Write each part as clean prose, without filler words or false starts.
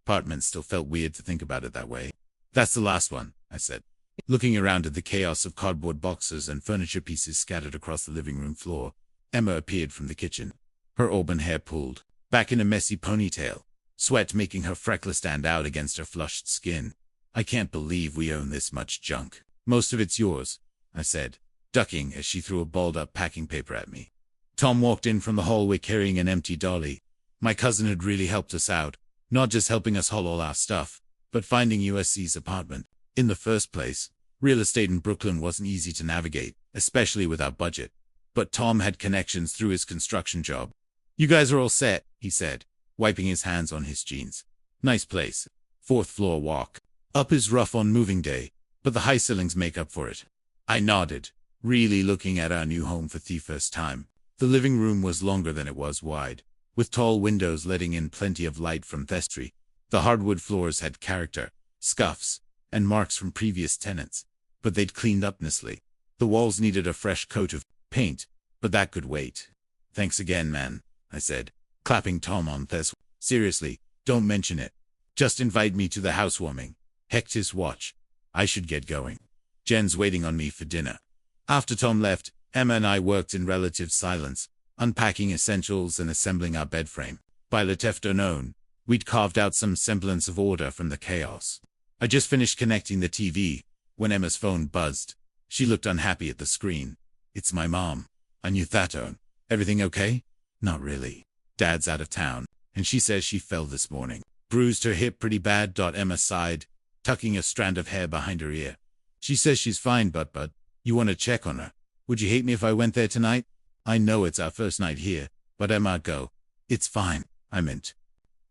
apartment still felt weird to think about it that way. That's the last one, I said, looking around at the chaos of cardboard boxes and furniture pieces scattered across the living room floor. Emma appeared from the kitchen, her auburn hair pulled back in a messy ponytail, sweat making her freckles stand out against her flushed skin. I can't believe we own this much junk. Most of it's yours, I said, ducking as she threw a balled-up packing paper at me. Tom walked in from the hallway carrying an empty dolly. My cousin had really helped us out, not just helping us haul all our stuff, but finding USC's apartment. In the first place, real estate in Brooklyn wasn't easy to navigate, especially with our budget. But Tom had connections through his construction job. You guys are all set, he said, wiping his hands on his jeans. Nice place. 4th floor walk. Up is rough on moving day, but the high ceilings make up for it. I nodded, really looking at our new home for the first time. The living room was longer than it was wide, with tall windows letting in plenty of light from vestry. The hardwood floors had character, scuffs, and marks from previous tenants, but they'd cleaned up nicely. The walls needed a fresh coat of paint, but that could wait. Thanks again, man, I said, clapping Tom on the. Seriously, don't mention it. Just invite me to the housewarming. Hecked his watch. I should get going. Jen's waiting on me for dinner. After Tom left, Emma and I worked in relative silence, unpacking essentials and assembling our bed frame. By the afternoon, we'd carved out some semblance of order from the chaos. I just finished connecting the TV when Emma's phone buzzed. She looked unhappy at the screen. It's my mom. I knew that. Everything okay? Not really. Dad's out of town, and she says she fell this morning. Bruised her hip pretty bad. Emma sighed, tucking a strand of hair behind her ear. She says she's fine, but you want to check on her. Would you hate me if I went there tonight? I know it's our first night here, but Emma, go. It's fine, I meant.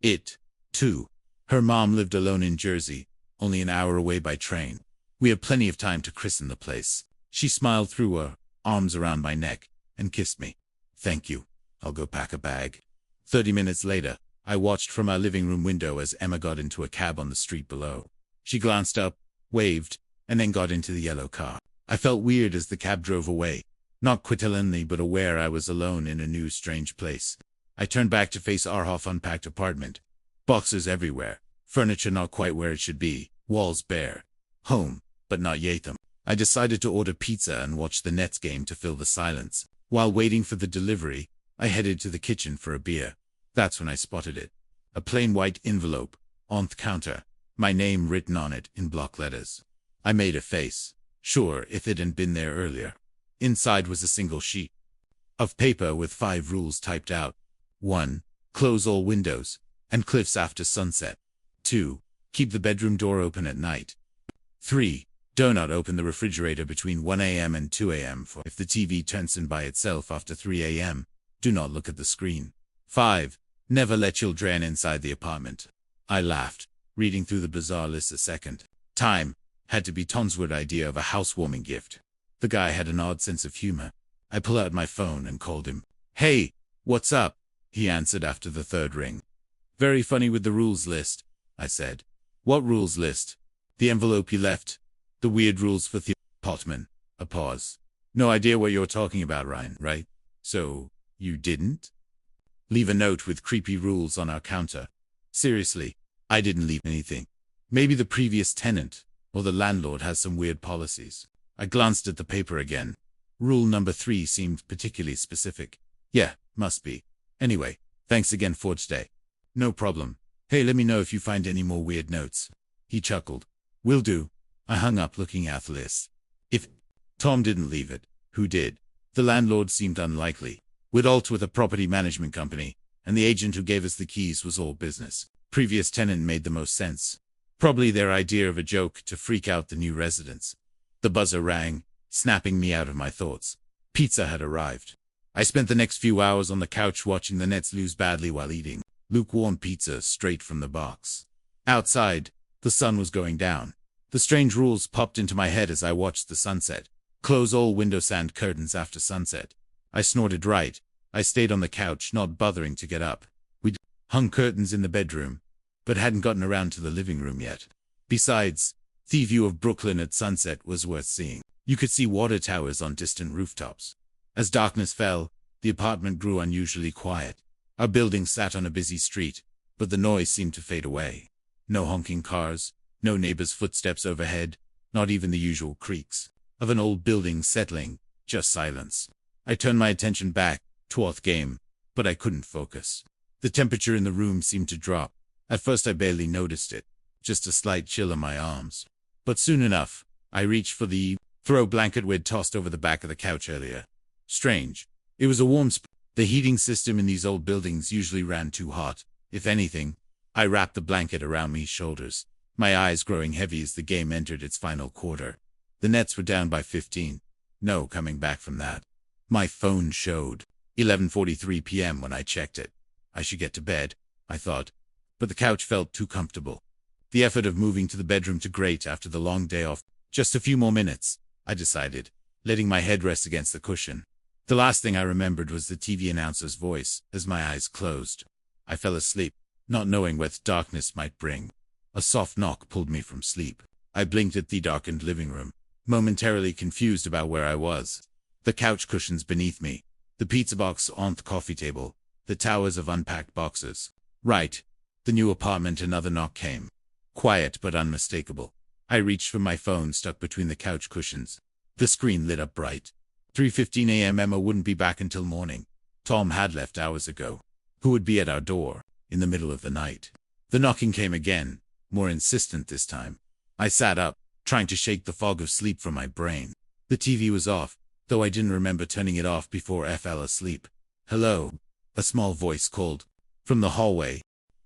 It, too. Her mom lived alone in Jersey, only an hour away by train. We have plenty of time to christen the place. She smiled through her arms around my neck and kissed me. Thank you. I'll go pack a bag. 30 minutes later, I watched from our living room window as Emma got into a cab on the street below. She glanced up, waved, and then got into the yellow car. I felt weird as the cab drove away, not quite but aware I was alone in a new strange place. I turned back to face our half-unpacked apartment. Boxes everywhere, furniture not quite where it should be, walls bare. Home, but not Yatham. I decided to order pizza and watch the Nets game to fill the silence. While waiting for the delivery, I headed to the kitchen for a beer. That's when I spotted it. A plain white envelope, on the counter, my name written on it in block letters. I made a face, sure if it hadn't been there earlier. Inside was a single sheet of paper with 5 rules typed out. 1. Close all windows and cliffs after sunset. 2. Keep the bedroom door open at night. 3. Do not open the refrigerator between 1 a.m. and 2 a.m. for if the TV turns on by itself after 3 a.m., do not look at the screen. 5. Never let children inside the apartment. I laughed, reading through the bizarre list a second time. Had to be Tom's weird idea of a housewarming gift. The guy had an odd sense of humor. I pulled out my phone and called him. Hey, what's up? He answered after the 3rd ring. Very funny with the rules list, I said. What rules list? The envelope you left. The weird rules for the Potman. A pause. No idea what you're talking about, Ryan, right? So, you didn't? Leave a note with creepy rules on our counter. Seriously, I didn't leave anything. Maybe the previous tenant or the landlord has some weird policies. I glanced at the paper again. Rule number 3 seemed particularly specific. Yeah, must be. Anyway, thanks again for today. No problem. Hey, let me know if you find any more weird notes. He chuckled. Will do. I hung up looking at the list. If Tom didn't leave it, who did? The landlord seemed unlikely. We'd alt with a property management company, and the agent who gave us the keys was all business. Previous tenant made the most sense. Probably their idea of a joke to freak out the new residents. The buzzer rang, snapping me out of my thoughts. Pizza had arrived. I spent the next few hours on the couch watching the Nets lose badly while eating lukewarm pizza straight from the box. Outside, the sun was going down. The strange rules popped into my head as I watched the sunset. Close all windows and curtains after sunset. I snorted right. I stayed on the couch, not bothering to get up. We'd hung curtains in the bedroom, but hadn't gotten around to the living room yet. Besides, the view of Brooklyn at sunset was worth seeing. You could see water towers on distant rooftops. As darkness fell, the apartment grew unusually quiet. Our building sat on a busy street, but the noise seemed to fade away. No honking cars, no neighbors' footsteps overhead, not even the usual creaks of an old building settling, just silence. I turned my attention back, 12th game, but I couldn't focus. The temperature in the room seemed to drop. At first I barely noticed it, just a slight chill in my arms. But soon enough, I reached for the throw blanket we'd tossed over the back of the couch earlier. Strange. It was a warm The heating system in these old buildings usually ran too hot. If anything, I wrapped the blanket around my shoulders, my eyes growing heavy as the game entered its final quarter. The Nets were down by 15. No coming back from that. My phone showed 11:43 p.m. when I checked it. I should get to bed, I thought, but the couch felt too comfortable. The effort of moving to the bedroom to grate after the long day off. Just a few more minutes, I decided, letting my head rest against the cushion. The last thing I remembered was the TV announcer's voice as my eyes closed. I fell asleep, not knowing what darkness might bring. A soft knock pulled me from sleep. I blinked at the darkened living room, momentarily confused about where I was. The couch cushions beneath me, the pizza box on the coffee table, the towers of unpacked boxes. Right. The new apartment. Another knock came. Quiet but unmistakable. I reached for my phone stuck between the couch cushions. The screen lit up bright. 3:15 a.m. Emma wouldn't be back until morning. Tom had left hours ago. Who would be at our door in the middle of the night? The knocking came again, more insistent this time. I sat up, trying to shake the fog of sleep from my brain. The TV was off, though I didn't remember turning it off before I fell asleep. Hello, a small voice called from the hallway.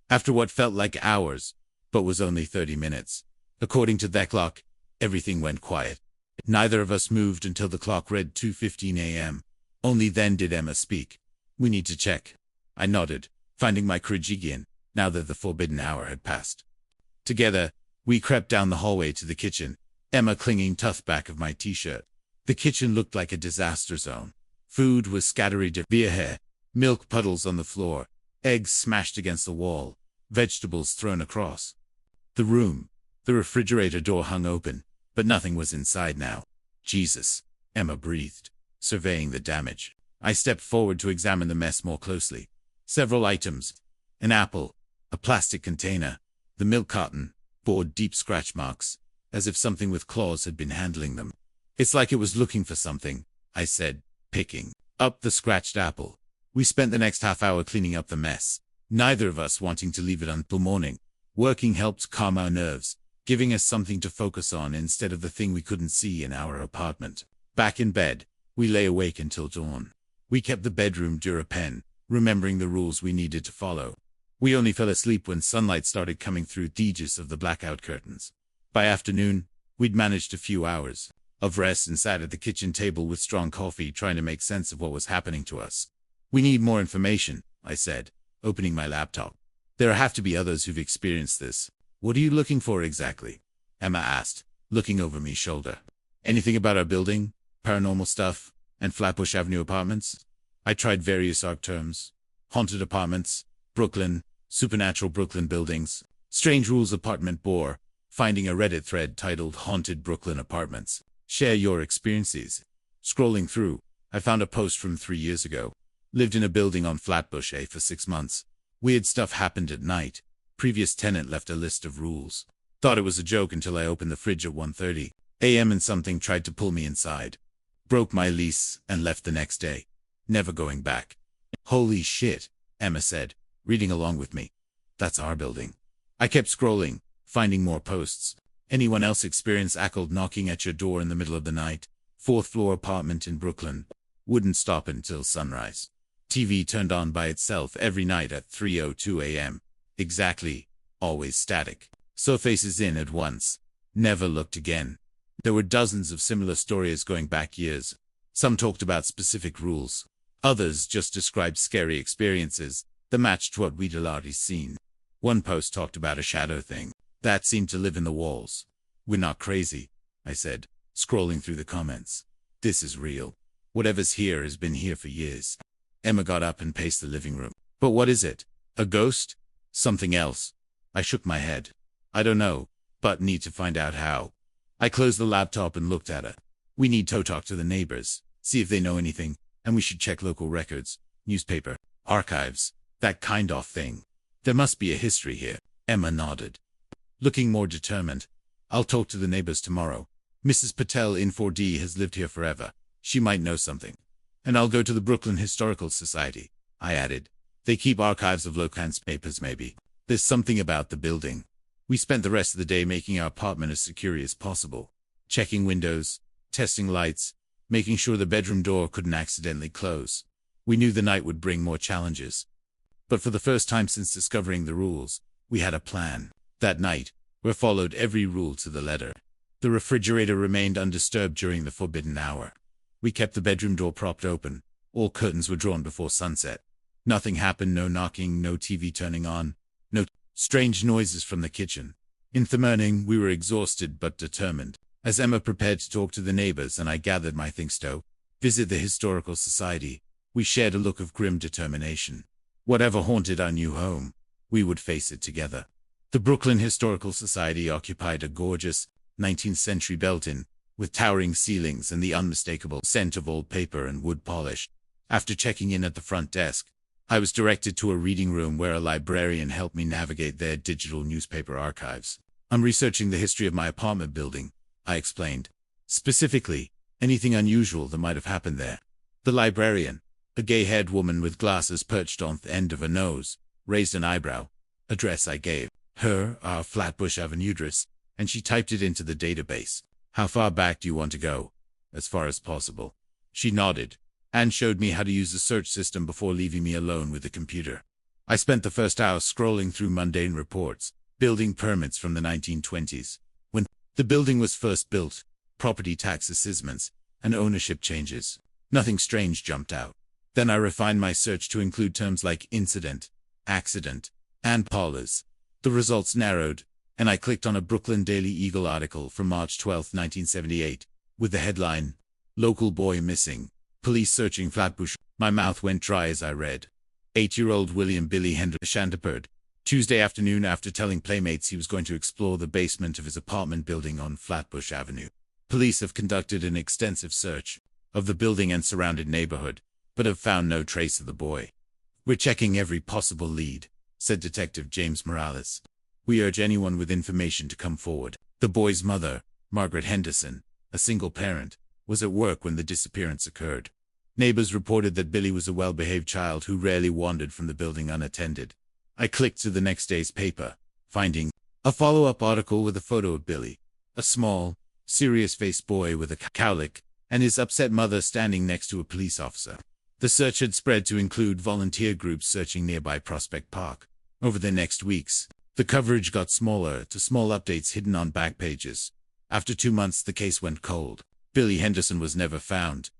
After what felt like hours, but was only 30 minutes. According to the clock, everything went quiet. Neither of us moved until the clock read 2:15 a.m. Only then did Emma speak. We need to check. I nodded, finding my courage again, now that the forbidden hour had passed. Together, we crept down the hallway to the kitchen, Emma clinging to the back of my t-shirt. The kitchen looked like a disaster zone. Food was scattered everywhere, milk puddles on the floor, eggs smashed against the wall, vegetables thrown across the room. The refrigerator door hung open, but nothing was inside now. Jesus, Emma breathed, surveying the damage. I stepped forward to examine the mess more closely. Several items: an apple, a plastic container, the milk carton, bore deep scratch marks, as if something with claws had been handling them. It's like it was looking for something, I said, picking up the scratched apple. We spent the next half hour cleaning up the mess, neither of us wanting to leave it until morning. Working helped calm our nerves, giving us something to focus on instead of the thing we couldn't see in our apartment. Back in bed, we lay awake until dawn. We kept the bedroom pen, remembering the rules we needed to follow. We only fell asleep when sunlight started coming through the edges of the blackout curtains. By afternoon, we'd managed a few hours of rest and sat at the kitchen table with strong coffee, trying to make sense of what was happening to us. We need more information, I said, opening my laptop. There have to be others who've experienced this. What are you looking for exactly? Emma asked, looking over my shoulder. Anything about our building, paranormal stuff, and Flatbush Avenue apartments? I tried various ARC terms. Haunted apartments, Brooklyn, supernatural Brooklyn buildings, strange rules apartment bore, finding a Reddit thread titled Haunted Brooklyn Apartments. Share your experiences. Scrolling through, I found a post from 3 years ago. Lived in a building on Flatbush A for 6 months. Weird stuff happened at night. Previous tenant left a list of rules. Thought it was a joke until I opened the fridge at 1:30 a.m. and something tried to pull me inside. Broke my lease and left the next day. Never going back. Holy shit, Emma said, reading along with me. That's our building. I kept scrolling, finding more posts. Anyone else experience cold knocking at your door in the middle of the night? 4th floor apartment in Brooklyn. Wouldn't stop until sunrise. TV turned on by itself every night at 3:02 a.m. Exactly. Always static. Saw faces in at once. Never looked again. There were dozens of similar stories going back years. Some talked about specific rules. Others just described scary experiences that matched what we'd already seen. One post talked about a shadow thing that seemed to live in the walls. We're not crazy, I said, scrolling through the comments. This is real. Whatever's here has been here for years. Emma got up and paced the living room. But what is it? A ghost? Something else? I shook my head. I don't know, but need to find out how. I closed the laptop and looked at her. We need to talk to the neighbors, see if they know anything, and we should check local records, newspaper, archives, that kind of thing. There must be a history here. Emma nodded. looking more determined. I'll talk to the neighbors tomorrow. Mrs. Patel in 4D has lived here forever. She might know something. And I'll go to the Brooklyn Historical Society, I added. They keep archives of Locant's papers maybe. There's something about the building. We spent the rest of the day making our apartment as secure as possible. Checking windows, testing lights, making sure the bedroom door couldn't accidentally close. We knew the night would bring more challenges. But for the first time since discovering the rules, we had a plan. That night, we followed every rule to the letter. The refrigerator remained undisturbed during the forbidden hour. We kept the bedroom door propped open. All curtains were drawn before sunset. Nothing happened, no knocking, no TV turning on, no strange noises from the kitchen. In the morning, we were exhausted but determined. As Emma prepared to talk to the neighbors and I gathered my things to visit the Historical Society, we shared a look of grim determination. Whatever haunted our new home, we would face it together. The Brooklyn Historical Society occupied a gorgeous 19th century building with towering ceilings and the unmistakable scent of old paper and wood polish. After checking in at the front desk, I was directed to a reading room where a librarian helped me navigate their digital newspaper archives. I'm researching the history of my apartment building, I explained. Specifically, anything unusual that might have happened there. The librarian, a gay-haired woman with glasses perched on the end of her nose, raised an eyebrow. Address I gave her, our Flatbush Avenue address, and she typed it into the database. How far back do you want to go? As far as possible. She nodded and showed me how to use the search system before leaving me alone with the computer. I spent the first hour scrolling through mundane reports, building permits from the 1920s, when the building was first built, property tax assessments, and ownership changes. Nothing strange jumped out. Then I refined my search to include terms like incident, accident, and parlors. The results narrowed, and I clicked on a Brooklyn Daily Eagle article from March 12, 1978, with the headline, "Local Boy Missing. Police Searching Flatbush." My mouth went dry as I read. 8-year-old William Billy Henderson disappeared Tuesday afternoon after telling playmates he was going to explore the basement of his apartment building on Flatbush Avenue. Police have conducted an extensive search of the building and surrounding neighborhood, but have found no trace of the boy. "We're checking every possible lead," said Detective James Morales. "We urge anyone with information to come forward." The boy's mother, Margaret Henderson, a single parent, was at work when the disappearance occurred. Neighbors reported that Billy was a well-behaved child who rarely wandered from the building unattended. I clicked to the next day's paper, finding a follow-up article with a photo of Billy, a small, serious-faced boy with a cowlick, and his upset mother standing next to a police officer. The search had spread to include volunteer groups searching nearby Prospect Park. Over the next weeks, the coverage got smaller to small updates hidden on back pages. After 2 months, the case went cold. Billy Henderson was never found.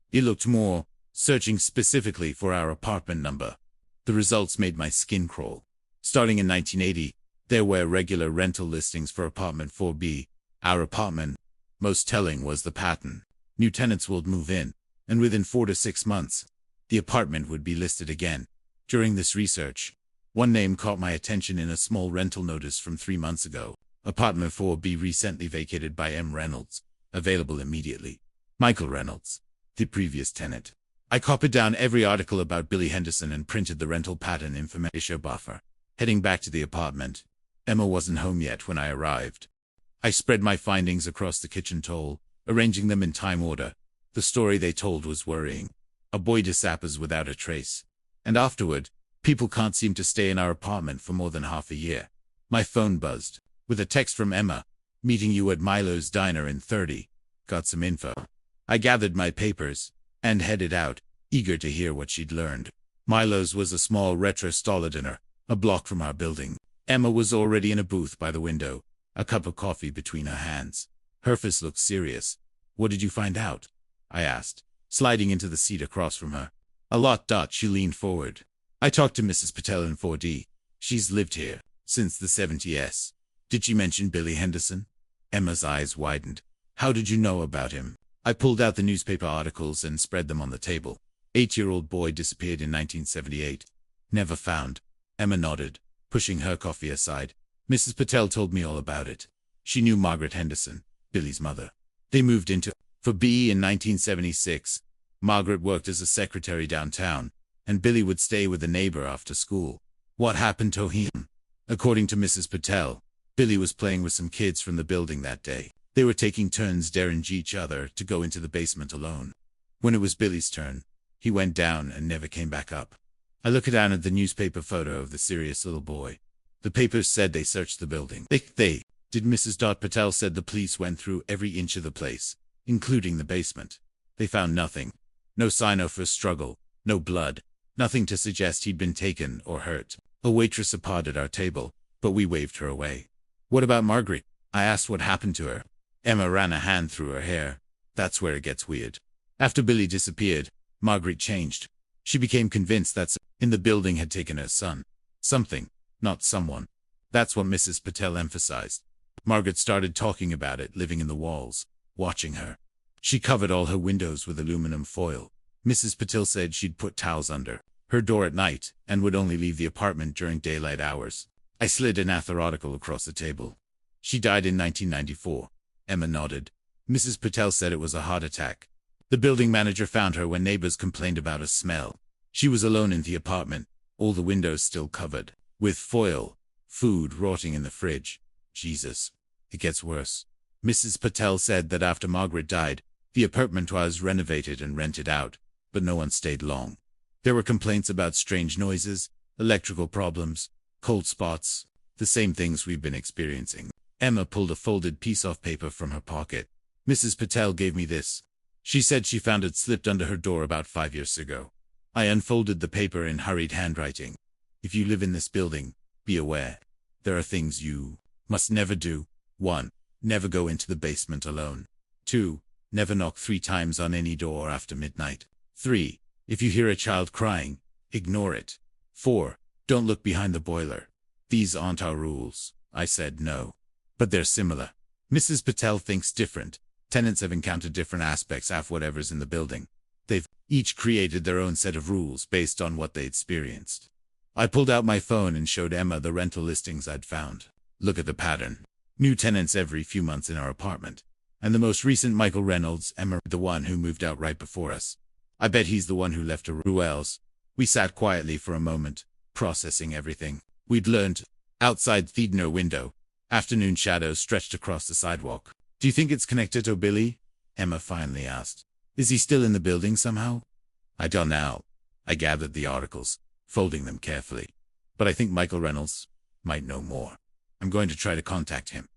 He looked more, searching specifically for our apartment number. The results made my skin crawl. Starting in 1980, there were regular rental listings for apartment 4B, our apartment. Most telling was the pattern. New tenants would move in, and within 4 to 6 months, the apartment would be listed again. During this research, one name caught my attention in a small rental notice from 3 months ago. Apartment 4B recently vacated by M. Reynolds. Available immediately. Michael Reynolds, the previous tenant. I copied down every article about Billy Henderson and printed the rental pattern information buffer. Heading back to the apartment, Emma wasn't home yet when I arrived. I spread my findings across the kitchen towel, arranging them in time order. The story they told was worrying. A boy disappears without a trace. And afterward, people can't seem to stay in our apartment for more than half a year. My phone buzzed, with a text from Emma. "Meeting you at Milo's Diner in 30. Got some info." I gathered my papers and headed out, eager to hear what she'd learned. Milo's was a small retro-style dinner, a block from our building. Emma was already in a booth by the window, a cup of coffee between her hands. Her face looked serious. "What did you find out?" I asked, sliding into the seat across from her. "A lot." She leaned forward. "I talked to Mrs. Patel in 4D. She's lived here since the 70s. Did she mention Billy Henderson?" Emma's eyes widened. "How did you know about him?" I pulled out the newspaper articles and spread them on the table. 8-year-old boy disappeared in 1978. Never found. Emma nodded, pushing her coffee aside. "Mrs. Patel told me all about it. She knew Margaret Henderson, Billy's mother. They moved into for B in 1976. Margaret worked as a secretary downtown, and Billy would stay with a neighbor after school. What happened to him?" According to Mrs. Patel, Billy was playing with some kids from the building that day. They were taking turns daring each other to go into the basement alone. When it was Billy's turn, he went down and never came back up. I looked down at the newspaper photo of the serious little boy. The papers said they searched the building. They did. Mrs. Patel said the police went through every inch of the place, including the basement. They found nothing. No sign of a struggle, no blood, nothing to suggest he'd been taken or hurt. A waitress applauded our table, but we waved her away. What about Margaret? I asked what happened to her. Emma ran a hand through her hair. That's where it gets weird. After Billy disappeared, Margaret changed. She became convinced that in the building had taken her son. Something, not someone. That's what Mrs. Patel emphasized. Margaret started talking about it living in the walls, watching her. She covered all her windows with aluminum foil. Mrs. Patel said she'd put towels under her door at night and would only leave the apartment during daylight hours. I slid an author article across the table. She died in 1994. Emma nodded. Mrs. Patel said it was a heart attack. The building manager found her when neighbors complained about a smell. She was alone in the apartment, all the windows still covered with foil, food rotting in the fridge. Jesus, it gets worse. Mrs. Patel said that after Margaret died, the apartment was renovated and rented out, but no one stayed long. There were complaints about strange noises, electrical problems, cold spots, the same things we've been experiencing. Emma pulled a folded piece of paper from her pocket. Mrs. Patel gave me this. She said she found it slipped under her door about 5 years ago. I unfolded the paper in hurried handwriting. If you live in this building, be aware. There are things you must never do. 1. Never go into the basement alone. 2. Never knock 3 times on any door after midnight. 3. If you hear a child crying, ignore it. 4. Don't look behind the boiler. These aren't our rules. I said no. But they're similar. Mrs. Patel thinks different. Tenants have encountered different aspects of whatever's in the building. They've each created their own set of rules based on what they experienced. I pulled out my phone and showed Emma the rental listings I'd found. Look at the pattern. New tenants every few months in our apartment. And the most recent Michael Reynolds, Emma, the one who moved out right before us. I bet he's the one who left her. Who else? We sat quietly for a moment, processing everything we'd learned. Outside Thedner window, afternoon shadows stretched across the sidewalk. Do you think it's connected to Billy? Emma finally asked. Is he still in the building somehow? I don't know. I gathered the articles, folding them carefully. But I think Michael Reynolds might know more. I'm going to try to contact him.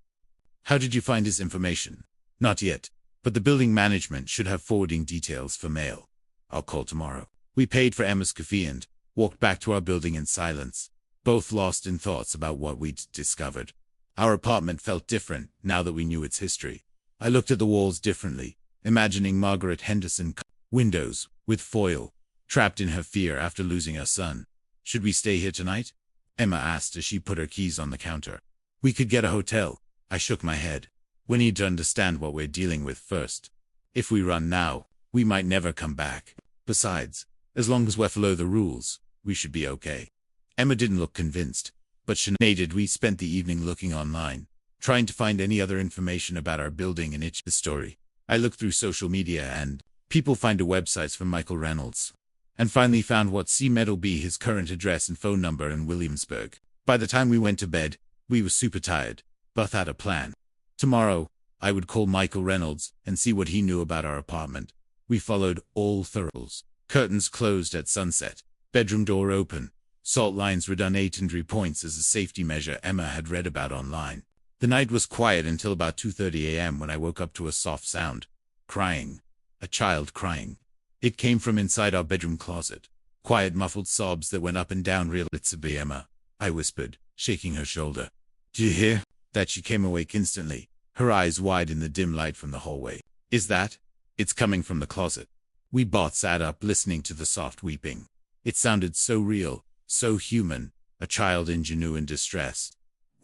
How did you find his information? Not yet, but the building management should have forwarding details for mail. I'll call tomorrow. We paid for Emma's coffee and walked back to our building in silence, both lost in thoughts about what we'd discovered. Our apartment felt different now that we knew its history. I looked at the walls differently, imagining Margaret Henderson windows with foil, trapped in her fear after losing her son. Should we stay here tonight? Emma asked as she put her keys on the counter. We could get a hotel. I shook my head. We need to understand what we're dealing with first. If we run now, we might never come back. Besides, as long as we follow the rules, we should be okay. Emma didn't look convinced, but she nodded. We spent the evening looking online, trying to find any other information about our building and the story. I looked through social media and people find websites for Michael Reynolds, and finally found what seemed to be his current address and phone number in Williamsburg. By the time we went to bed, we were super tired, but had a plan. Tomorrow, I would call Michael Reynolds and see what he knew about our apartment. We followed all the rules. Curtains closed at sunset, bedroom door open, salt lines redone 8 points as a safety measure Emma had read about online. The night was quiet until about 2:30 a.m. when I woke up to a soft sound. Crying. A child crying. It came from inside our bedroom closet. Quiet muffled sobs that went up and down. Real. It's a Emma, I whispered, shaking her shoulder. Do you hear that? She came awake instantly, her eyes wide in the dim light from the hallway. Is that? It's coming from the closet. We both sat up listening to the soft weeping. It sounded so real, so human, a child in genuine distress.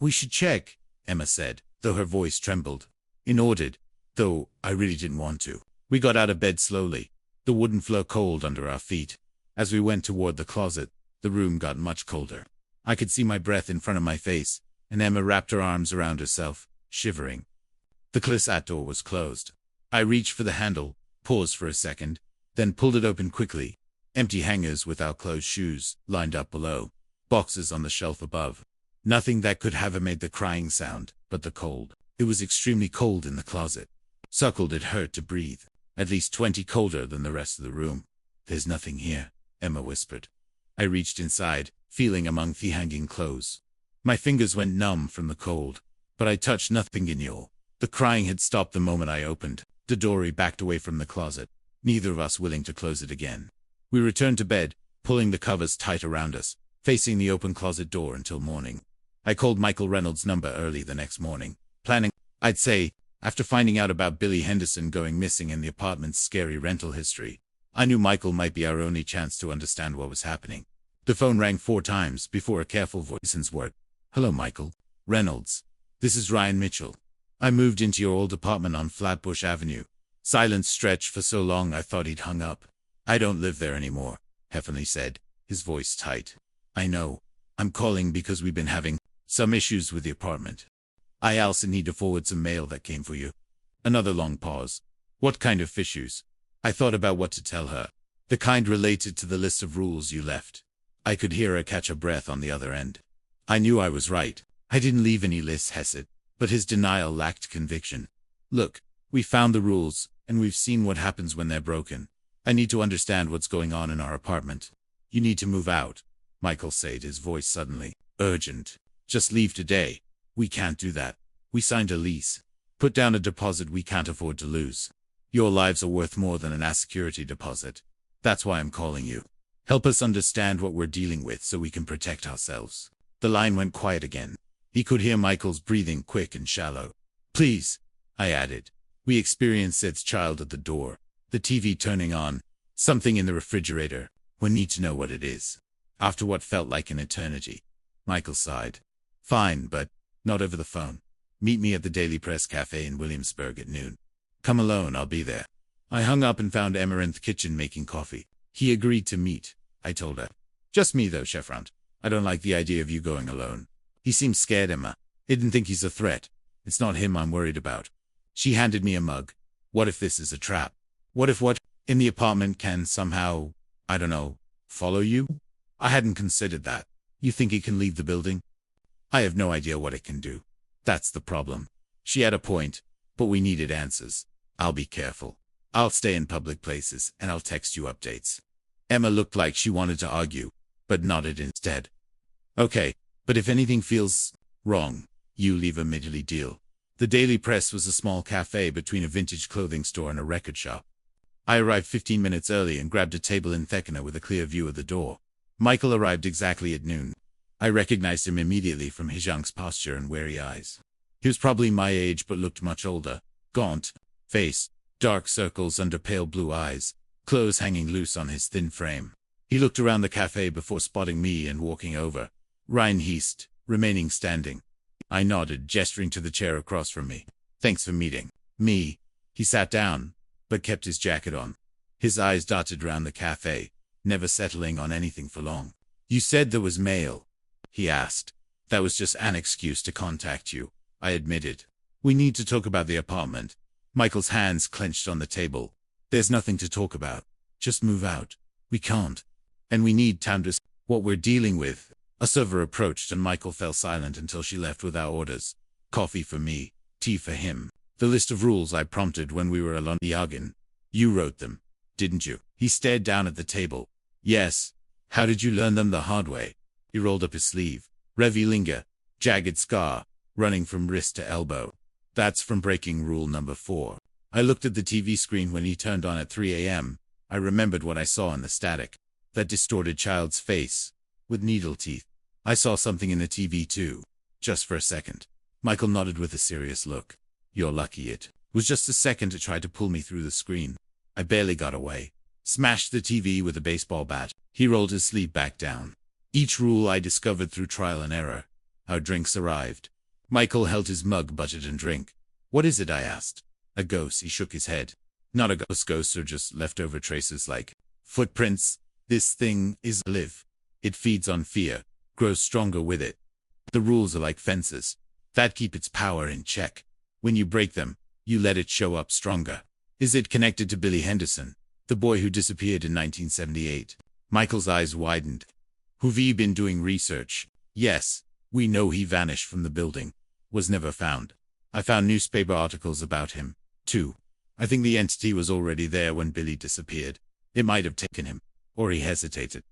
We should check, Emma said, though her voice trembled. I nodded, though I really didn't want to. We got out of bed slowly, the wooden floor cold under our feet. As we went toward the closet, the room got much colder. I could see my breath in front of my face, and Emma wrapped her arms around herself, shivering. The closet door was closed. I reached for the handle, paused for a second, then pulled it open quickly. Empty hangers without closed shoes lined up below, boxes on the shelf above. Nothing that could have made the crying sound, but the cold. It was extremely cold in the closet. Suckled, it hurt to breathe. At least 20 colder than the rest of the room. There's nothing here, Emma whispered. I reached inside, feeling among the hanging clothes. My fingers went numb from the cold, but I touched nothing in you. The crying had stopped the moment I opened the door. We backed away from the closet, neither of us willing to close it again. We returned to bed, pulling the covers tight around us, facing the open closet door until morning. I called Michael Reynolds' number early the next morning, planning, I'd say, after finding out about Billy Henderson going missing and the apartment's scary rental history. I knew Michael might be our only chance to understand what was happening. The phone rang 4 times before a careful voice worked. Hello, Michael. Reynolds. This is Ryan Mitchell. I moved into your old apartment on Flatbush Avenue. Silence stretched for so long I thought he'd hung up. I don't live there anymore, Heffenly said, his voice tight. I know. I'm calling because we've been having some issues with the apartment. I also need to forward some mail that came for you. Another long pause. What kind of issues? I thought about what to tell her. The kind related to the list of rules you left. I could hear her catch a breath on the other end. I knew I was right. I didn't leave any lists, Hesed, but his denial lacked conviction. Look, we found the rules, and we've seen what happens when they're broken. I need to understand what's going on in our apartment. You need to move out, Michael said, his voice suddenly urgent. Just leave today. We can't do that. We signed a lease. Put down a deposit we can't afford to lose. Your lives are worth more than an security deposit. That's why I'm calling you. Help us understand what we're dealing with so we can protect ourselves. The line went quiet again. He could hear Michael's breathing, quick and shallow. Please, I added. We experienced Ed's child at the door. The TV turning on. Something in the refrigerator. We need to know what it is. After what felt like an eternity. Michael sighed. Fine, but not over the phone. Meet me at the Daily Press Cafe in Williamsburg at noon. Come alone, I'll be there. I hung up and found Emma in the kitchen making coffee. He agreed to meet, I told her. Just me though, Chefrant. I don't like the idea of you going alone. He seems scared, Emma. I didn't think he's a threat. It's not him I'm worried about. She handed me a mug. What if this is a trap? What if what in the apartment can somehow, I don't know, follow you? I hadn't considered that. You think he can leave the building? I have no idea what it can do. That's the problem. She had a point, but we needed answers. I'll be careful. I'll stay in public places and I'll text you updates. Emma looked like she wanted to argue, but nodded instead. Okay, but if anything feels wrong, you leave immediately. Deal. The Daily Press was a small cafe between a vintage clothing store and a record shop. I arrived 15 minutes early and grabbed a table in Thekina with a clear view of the door. Michael arrived exactly at noon. I recognized him immediately from his young posture and wary eyes. He was probably my age but looked much older. Gaunt face, dark circles under pale blue eyes, clothes hanging loose on his thin frame. He looked around the cafe before spotting me and walking over. Ryan Heast, remaining standing. I nodded, gesturing to the chair across from me. Thanks for meeting me. He sat down, but kept his jacket on. His eyes darted around the cafe, never settling on anything for long. You said there was mail, he asked. That was just an excuse to contact you, I admitted. We need to talk about the apartment. Michael's hands clenched on the table. There's nothing to talk about. Just move out. We can't. And we need time to see what we're dealing with. A server approached and Michael fell silent until she left without orders. Coffee for me, tea for him. The list of rules I prompted when we were alone. Yagan. You wrote them, didn't you? He stared down at the table. Yes. How did you learn them the hard way? He rolled up his sleeve, revealing a jagged scar, running from wrist to elbow. That's from breaking rule number 4. I looked at the TV screen when he turned on at 3 a.m. I remembered what I saw in the static. That distorted child's face, with needle teeth. I saw something in the TV too. Just for a second. Michael nodded with a serious look. You're lucky it was just a second to try to pull me through the screen. I barely got away. Smashed the TV with a baseball bat. He rolled his sleeve back down. Each rule I discovered through trial and error. Our drinks arrived. Michael held his mug, buttered and drink. What is it? I asked. A ghost. He shook his head. Not a ghost. Ghosts are just leftover traces like footprints. This thing is live. It feeds on fear, grows stronger with it. The rules are like fences that keep its power in check. When you break them, you let it show up stronger. Is it connected to Billy Henderson, the boy who disappeared in 1978? Michael's eyes widened. Have you been doing research? Yes. We know he vanished from the building. Was never found. I found newspaper articles about him, too. I think the entity was already there when Billy disappeared. It might have taken him. Or he hesitated.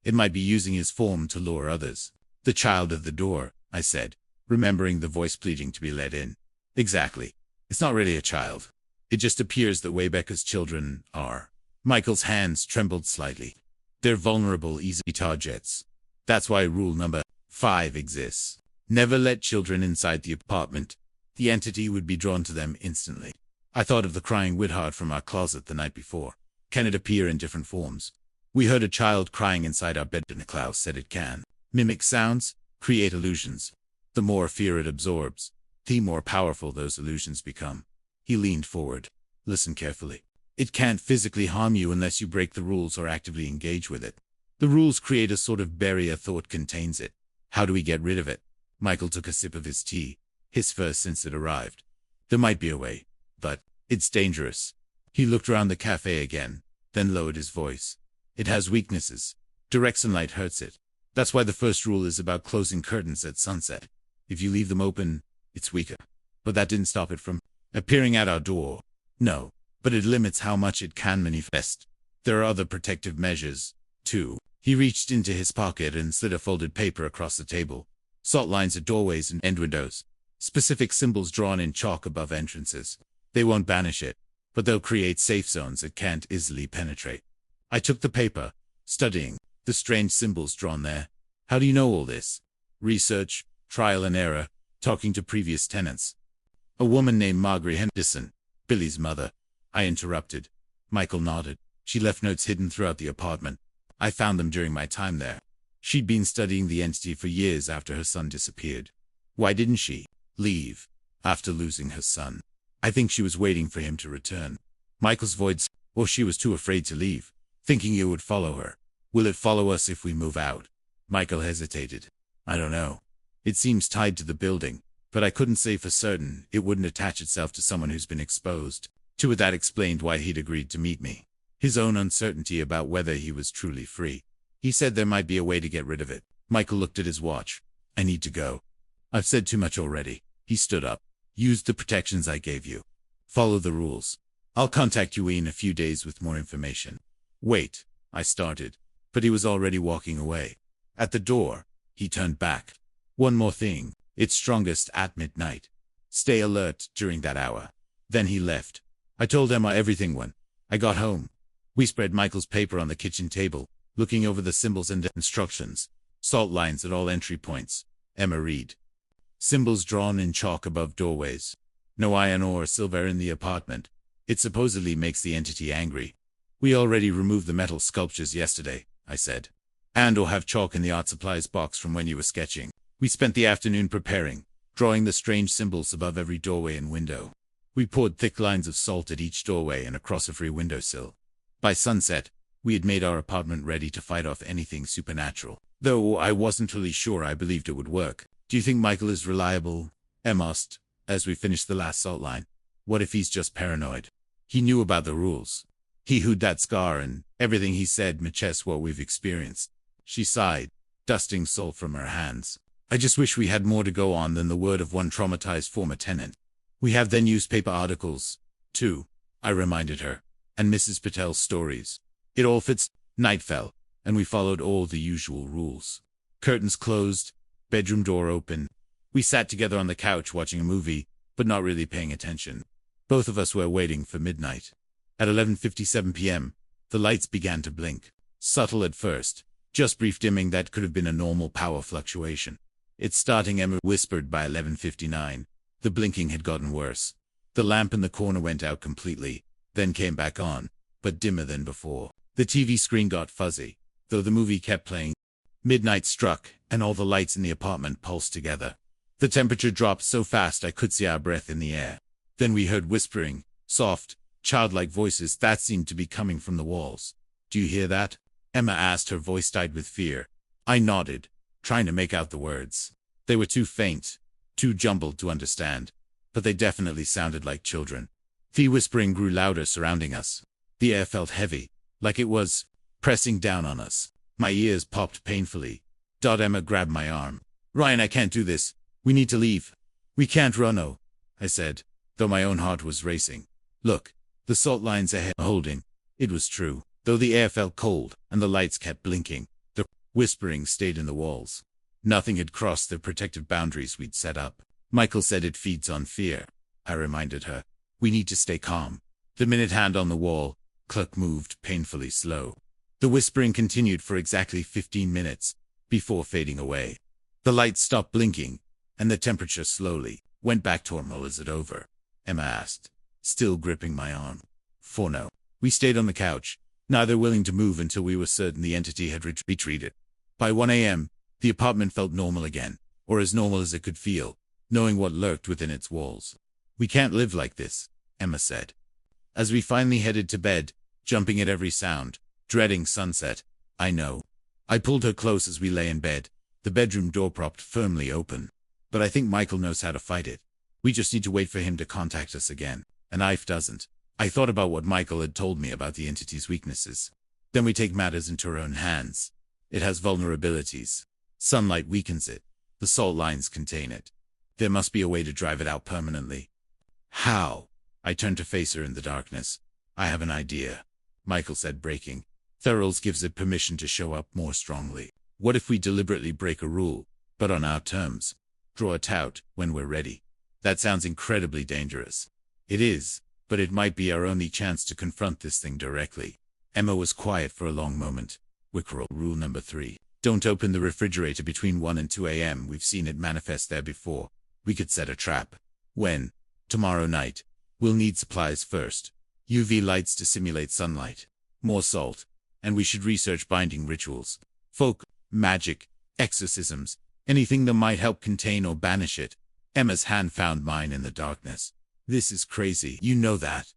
It might be using his form to lure others. The child at the door, I said, remembering the voice pleading to be let in. Exactly. It's not really a child. It just appears that Waybaker's children are. Michael's hands trembled slightly. They're vulnerable, easy targets. That's why rule number 5 exists. Never let children inside the apartment. The entity would be drawn to them instantly. I thought of the crying Widhard from our closet the night before. Can it appear in different forms? We heard a child crying inside our bed, and Klaus said it can. Mimic sounds, create illusions. The more fear it absorbs, the more powerful those illusions become. He leaned forward. Listen carefully. It can't physically harm you unless you break the rules or actively engage with it. The rules create a sort of barrier thought contains it. How do we get rid of it? Michael took a sip of his tea, his first since it arrived. There might be a way, but it's dangerous. He looked around the cafe again, then lowered his voice. It has weaknesses. Direct sunlight hurts it. That's why the first rule is about closing curtains at sunset. If you leave them open, it's weaker. But that didn't stop it from appearing at our door. No, but it limits how much it can manifest. There are other protective measures, too. He reached into his pocket and slid a folded paper across the table. Salt lines at doorways and end windows. Specific symbols drawn in chalk above entrances. They won't banish it, but they'll create safe zones it can't easily penetrate. I took the paper, studying the strange symbols drawn there. How do you know all this? Research, trial and error, talking to previous tenants. A woman named Margaret Henderson, Billy's mother. I interrupted. Michael nodded. She left notes hidden throughout the apartment. I found them during my time there. She'd been studying the entity for years after her son disappeared. Why didn't she leave after losing her son? I think she was waiting for him to return. Michael's voice, or she was too afraid to leave, thinking it would follow her. Will it follow us if we move out? Michael hesitated. I don't know. It seems tied to the building, but I couldn't say for certain it wouldn't attach itself to someone who's been exposed to it. That explained why he'd agreed to meet me. His own uncertainty about whether he was truly free. He said there might be a way to get rid of it. Michael looked at his watch. I need to go. I've said too much already. He stood up. Use the protections I gave you. Follow the rules. I'll contact you in a few days with more information. Wait, I started, but he was already walking away. At the door, he turned back. One more thing. It's strongest at midnight. Stay alert during that hour. Then he left. I told Emma everything when I got home. We spread Michael's paper on the kitchen table, looking over the symbols and instructions. Salt lines at all entry points. Emma read. Symbols drawn in chalk above doorways. No iron or silver in the apartment. It supposedly makes the entity angry. We already removed the metal sculptures yesterday, I said. And or have chalk in the art supplies box from when you were sketching. We spent the afternoon preparing, drawing the strange symbols above every doorway and window. We poured thick lines of salt at each doorway and across every windowsill. By sunset, we had made our apartment ready to fight off anything supernatural. Though I wasn't really sure I believed it would work. Do you think Michael is reliable? Em asked, as we finished the last salt line. What if he's just paranoid? He knew about the rules. He hooed that scar and everything he said matches what we've experienced. She sighed, dusting salt from her hands. I just wish we had more to go on than the word of one traumatized former tenant. We have the newspaper articles, too, I reminded her, and Mrs. Patel's stories. It all fits. Night fell, and we followed all the usual rules. Curtains closed, bedroom door open. We sat together on the couch watching a movie, but not really paying attention. Both of us were waiting for midnight. At 11:57 p.m., the lights began to blink. Subtle at first, just brief dimming that could have been a normal power fluctuation. It's starting, Emma whispered. By 11:59. The blinking had gotten worse. The lamp in the corner went out completely, then came back on, but dimmer than before. The TV screen got fuzzy, though the movie kept playing. Midnight struck, and all the lights in the apartment pulsed together. The temperature dropped so fast I could see our breath in the air. Then we heard whispering, soft, childlike voices that seemed to be coming from the walls. Do you hear that? Emma asked, her voice died with fear. I nodded, trying to make out the words. They were too faint, too jumbled to understand, but they definitely sounded like children. The whispering grew louder, surrounding us. The air felt heavy, like it was pressing down on us. My ears popped painfully. Emma grabbed my arm. Ryan, I can't do this. We need to leave. We can't run, oh, I said, though my own heart was racing. Look, the salt lines ahead are holding. It was true, though the air felt cold and the lights kept blinking. The whispering stayed in the walls. Nothing had crossed the protective boundaries we'd set up. Michael said it feeds on fear. I reminded her. We need to stay calm. The minute hand on the wall, clock moved painfully slow. The whispering continued for exactly 15 minutes, before fading away. The lights stopped blinking, and the temperature slowly went back to normal. Is it over? Emma asked, still gripping my arm. For no. We stayed on the couch, neither willing to move until we were certain the entity had retreated. By 1 a.m., the apartment felt normal again, or as normal as it could feel, knowing what lurked within its walls. We can't live like this, Emma said. As we finally headed to bed, jumping at every sound, dreading sunset, I know. I pulled her close as we lay in bed, the bedroom door propped firmly open. But I think Michael knows how to fight it. We just need to wait for him to contact us again, and If doesn't. I thought about what Michael had told me about the entity's weaknesses. Then we take matters into our own hands. It has vulnerabilities. Sunlight weakens it. The salt lines contain it. There must be a way to drive it out permanently. How? I turned to face her in the darkness. I have an idea, Michael said, breaking. Thurles gives it permission to show up more strongly. What if we deliberately break a rule, but on our terms? Draw it out when we're ready. That sounds incredibly dangerous. It is, but it might be our only chance to confront this thing directly. Emma was quiet for a long moment. Wickerel rule number 3. Don't open the refrigerator between 1 and 2 a.m. We've seen it manifest there before. We could set a trap. When? Tomorrow night. We'll need supplies first. UV lights to simulate sunlight. More salt. And we should research binding rituals. Folk, magic, exorcisms. Anything that might help contain or banish it. Emma's hand found mine in the darkness. This is crazy. You know that.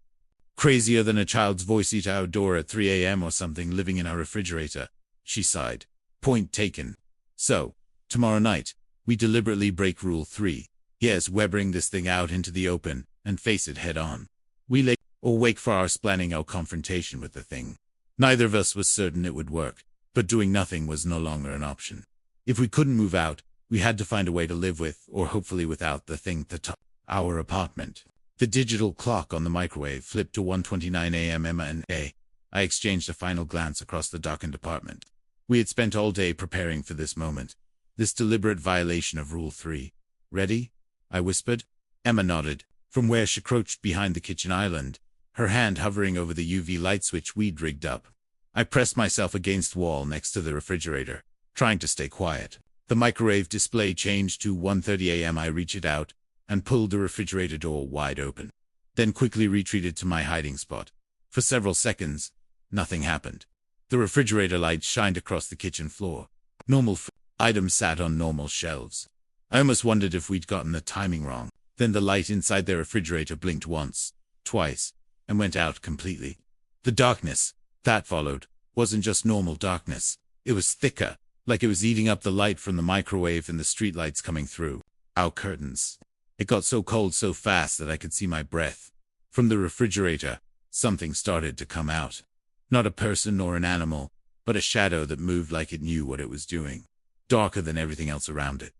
Crazier than a child's voice at our door at 3 a.m. or something living in our refrigerator. She sighed. Point taken. So, tomorrow night, we deliberately break rule 3. Yes, we're bring this thing out into the open and face it head on. We lay or wake for hours planning our confrontation with the thing. Neither of us was certain it would work, but doing nothing was no longer an option. If we couldn't move out, we had to find a way to live with, or hopefully without, the thing to our apartment. The digital clock on the microwave flipped to 1:29 a.m. Emma and I exchanged a final glance across the darkened apartment. We had spent all day preparing for this moment, this deliberate violation of Rule 3. Ready? I whispered. Emma nodded, from where she crouched behind the kitchen island, her hand hovering over the UV light switch we'd rigged up. I pressed myself against the wall next to the refrigerator, trying to stay quiet. The microwave display changed to 1:30 a.m. I reached out and pulled the refrigerator door wide open, then quickly retreated to my hiding spot. For several seconds, nothing happened. The refrigerator light shined across the kitchen floor. Normal items sat on normal shelves. I almost wondered if we'd gotten the timing wrong. Then the light inside the refrigerator blinked once, twice, and went out completely. The darkness that followed wasn't just normal darkness. It was thicker, like it was eating up the light from the microwave and the streetlights coming through our curtains. It got so cold so fast that I could see my breath. From the refrigerator, something started to come out. Not a person nor an animal, but a shadow that moved like it knew what it was doing. Darker than everything else around it.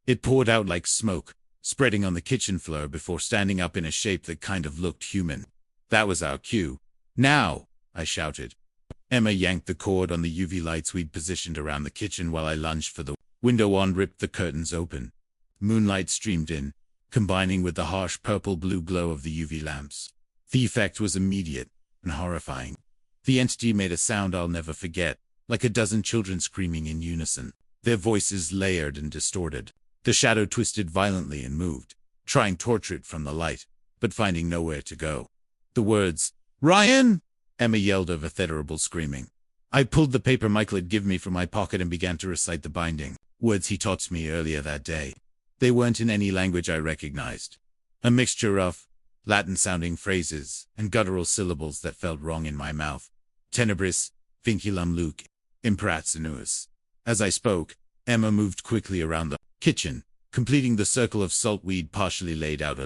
It poured out like smoke, spreading on the kitchen floor before standing up in a shape that kind of looked human. That was our cue. Now, I shouted. Emma yanked the cord on the UV lights we'd positioned around the kitchen while I lunged for the window and ripped the curtains open. Moonlight streamed in, combining with the harsh purple-blue glow of the UV lamps. The effect was immediate and horrifying. The entity made a sound I'll never forget, like a dozen children screaming in unison, their voices layered and distorted. The shadow twisted violently and moved, trying to torture it from the light, but finding nowhere to go. The words, "Ryan!" Emma yelled over terrible screaming. I pulled the paper Michael had given me from my pocket and began to recite the binding words he taught me earlier that day. They weren't in any language I recognized. A mixture of Latin-sounding phrases and guttural syllables that felt wrong in my mouth. Tenebris, vinculum luce, imperat sinuus. As I spoke, Emma moved quickly around the kitchen, completing the circle of salt we'd partially laid out.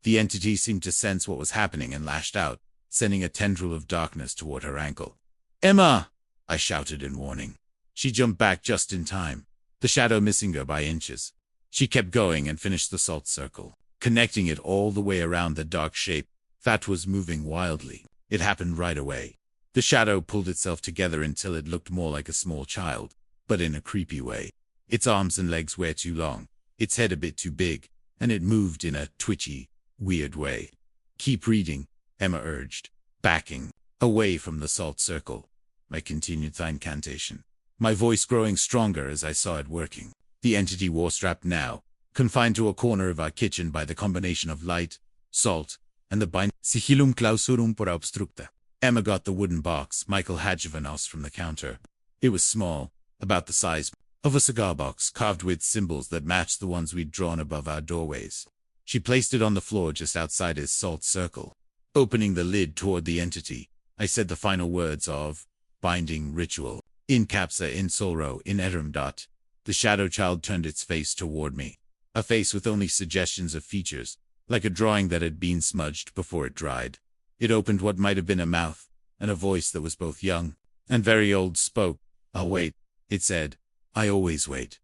The entity seemed to sense what was happening and lashed out, sending a tendril of darkness toward her ankle. "Emma!" I shouted in warning. She jumped back just in time. the shadow missing her by inches. She kept going and finished the salt circle, connecting it all the way around the dark shape that was moving wildly. It happened right away. The shadow pulled itself together until it looked more like a small child, but in a creepy way. Its arms and legs were too long, its head a bit too big, and it moved in a twitchy, weird way. Keep reading, Emma urged, backing away from the salt circle. I continued the incantation, my voice growing stronger as I saw it working. The entity was trapped now, confined to a corner of our kitchen by the combination of light, salt, and the bind. Sigillum clausurum por obstructa. Emma got the wooden box Michael had given us from the counter. It was small, about the size of a cigar box, carved with symbols that matched the ones we'd drawn above our doorways. She placed it on the floor just outside his salt circle. Opening the lid toward the entity, I said the final words of binding ritual. In capsa in solro in eterum dot. The shadow child turned its face toward me. A face with only suggestions of features, like a drawing that had been smudged before it dried. It opened what might have been a mouth, and a voice that was both young and very old spoke. "I'll wait," it said. "I always wait."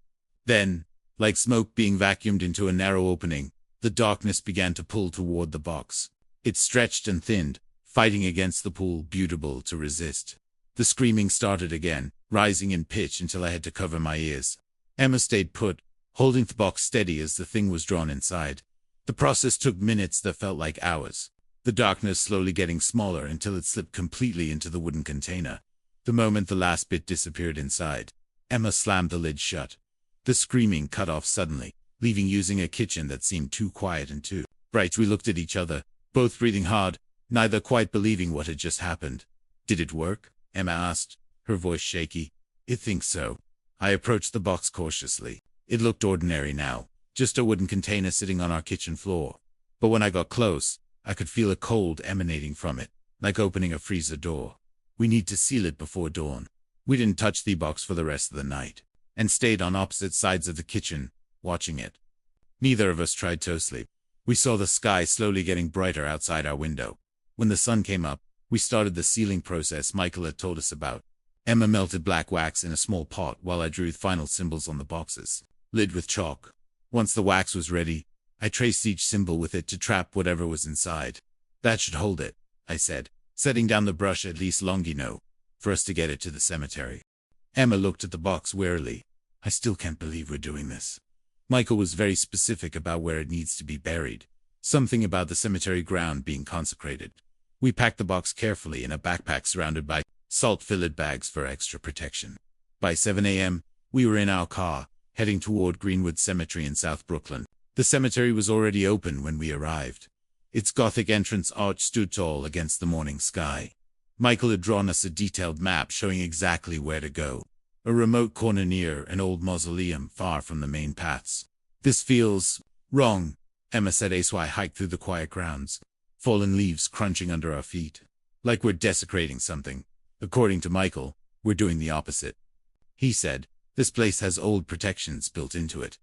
Then, like smoke being vacuumed into a narrow opening, the darkness began to pull toward the box. It stretched and thinned, fighting against the pull, beautiful to resist. The screaming started again, rising in pitch until I had to cover my ears. Emma stayed put, holding the box steady as the thing was drawn inside. The process took minutes that felt like hours, the darkness slowly getting smaller until it slipped completely into the wooden container. The moment the last bit disappeared inside, Emma slammed the lid shut. The screaming cut off suddenly, leaving using a kitchen that seemed too quiet and too bright. We looked at each other, both breathing hard, neither quite believing what had just happened. "Did it work?" Emma asked, her voice shaky. "I think so." I approached the box cautiously. It looked ordinary now, just a wooden container sitting on our kitchen floor. But when I got close, I could feel a cold emanating from it, like opening a freezer door. "We need to seal it before dawn." We didn't touch the box for the rest of the night, and stayed on opposite sides of the kitchen, watching it. Neither of us tried to sleep. We saw the sky slowly getting brighter outside our window. When the sun came up, we started the sealing process Michael had told us about. Emma melted black wax in a small pot while I drew final symbols on the box's lid with chalk. Once the wax was ready, I traced each symbol with it to trap whatever was inside. "That should hold it," I said, setting down the brush at least long enough for us to get it to the cemetery. Emma looked at the box warily. "I still can't believe we're doing this." Michael was very specific about where it needs to be buried, something about the cemetery ground being consecrated. We packed the box carefully in a backpack surrounded by salt-filled bags for extra protection. By 7 a.m., we were in our car, heading toward Greenwood Cemetery in South Brooklyn. The cemetery was already open when we arrived. Its Gothic entrance arch stood tall against the morning sky. Michael had drawn us a detailed map showing exactly where to go. A remote corner near an old mausoleum far from the main paths. "This feels wrong," Emma said as I hiked through the quiet grounds, fallen leaves crunching under our feet. "Like we're desecrating something." According to Michael, we're doing the opposite. He said, "This place has old protections built into it.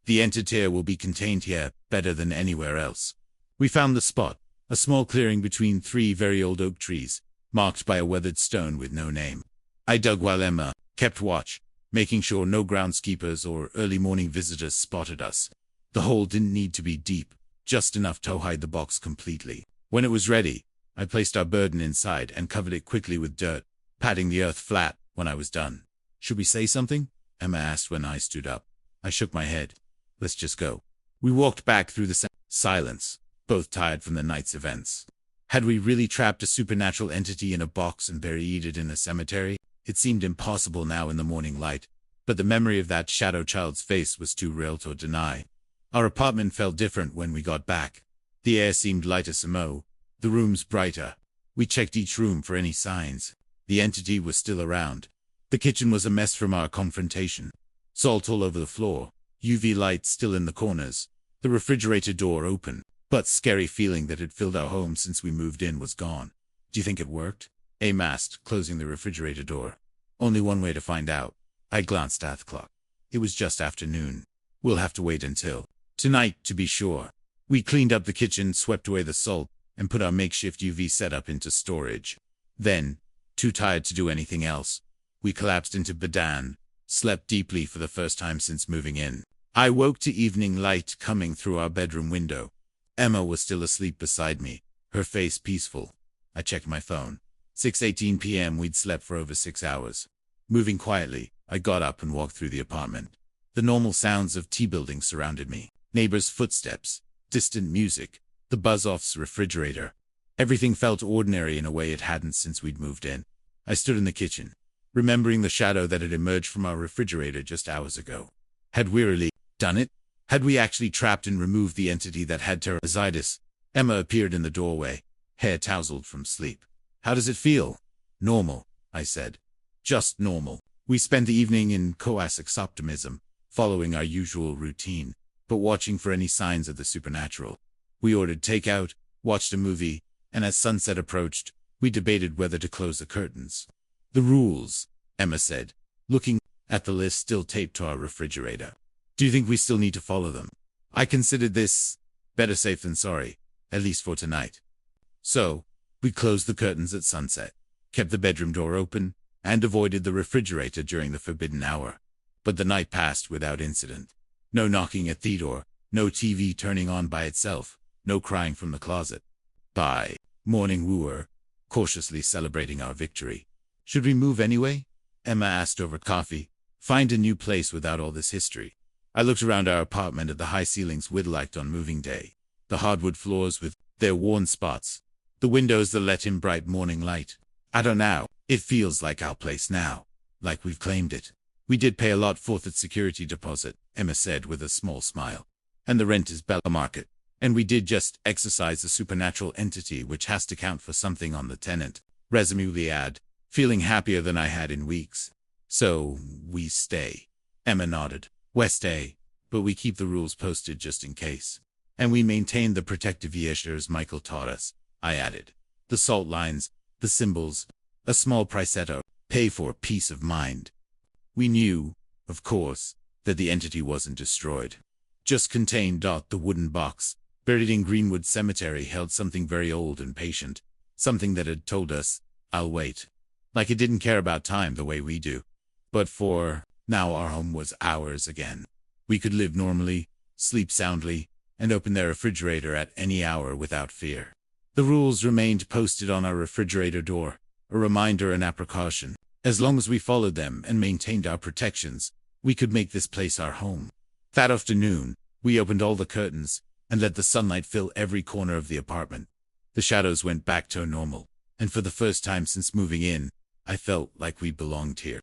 The entity will be contained here better than anywhere else." We found the spot, a small clearing between 3 very old oak trees, marked by a weathered stone with no name. I dug while Emma kept watch, making sure no groundskeepers or early morning visitors spotted us. The hole didn't need to be deep, just enough to hide the box completely. When it was ready, I placed our burden inside and covered it quickly with dirt, patting the earth flat when I was done. "Should we say something?" Emma asked when I stood up. I shook my head. "Let's just go." We walked back through the silence, both tired from the night's events. Had we really trapped a supernatural entity in a box and buried it in a cemetery? It seemed impossible now in the morning light, but the memory of that shadow child's face was too real to deny. Our apartment felt different when we got back. The air seemed lighter samo, the rooms brighter. We checked each room for any signs. The entity was still around. The kitchen was a mess from our confrontation. Salt all over the floor, UV light still in the corners, the refrigerator door open, but scary feeling that had filled our home since we moved in was gone. "Do you think it worked?" Aim asked, closing the refrigerator door. "Only one way to find out." I glanced at the clock. It was just afternoon. "We'll have to wait until tonight to be sure." We cleaned up the kitchen, swept away the salt, and put our makeshift UV setup into storage. Then, too tired to do anything else, we collapsed into Badan, Slept deeply for the first time since moving in. I woke to evening light coming through our bedroom window. Emma was still asleep beside me, her face peaceful. I checked my phone. 6:18 p.m. We'd slept for over 6 hours. Moving quietly, I got up and walked through the apartment. The normal sounds of T-building surrounded me. Neighbors' footsteps, distant music, the buzz-off's refrigerator. Everything felt ordinary in a way it hadn't since we'd moved in. I stood in the kitchen, remembering the shadow that had emerged from our refrigerator just hours ago. Had we really done it? Had we actually trapped and removed the entity that had terrorized us? Emma appeared in the doorway, hair tousled from sleep. How does it feel? Normal, I said. Just normal. We spent the evening in coasex optimism, following our usual routine, but watching for any signs of the supernatural. We ordered takeout, watched a movie, and as sunset approached, we debated whether to close the curtains. The rules, Emma said, looking at the list still taped to our refrigerator. Do you think we still need to follow them? I considered this better safe than sorry, at least for tonight. So, we closed the curtains at sunset, kept the bedroom door open, and avoided the refrigerator during the forbidden hour. But the night passed without incident. No knocking at the door, no TV turning on by itself, no crying from the closet. By morning we were cautiously celebrating our victory. Should we move anyway? Emma asked over coffee. Find a new place without all this history. I looked around our apartment at the high ceilings we'd liked on moving day, the hardwood floors with their worn spots, the windows that let in bright morning light. I don't know. It feels like our place now, like we've claimed it. We did pay a lot for its security deposit, Emma said with a small smile. And the rent is below market. And we did just exercise the supernatural entity which has to count for something on the tenant. Resolutely add, feeling happier than I had in weeks. So, we stay. Emma nodded. We stay, but we keep the rules posted just in case. And we maintain the protective gestures Michael taught us, I added. The salt lines, the symbols, a small priceetto, pay for peace of mind. We knew, of course, that the entity wasn't destroyed. Just contained. The wooden box, buried in Greenwood Cemetery, held something very old and patient, something that had told us, I'll wait. Like it didn't care about time the way we do. But for now our home was ours again. We could live normally, sleep soundly, and open their refrigerator at any hour without fear. The rules remained posted on our refrigerator door, a reminder and a precaution. As long as we followed them and maintained our protections, we could make this place our home. That afternoon, we opened all the curtains and let the sunlight fill every corner of the apartment. The shadows went back to normal, and for the first time since moving in, I felt like we belonged here.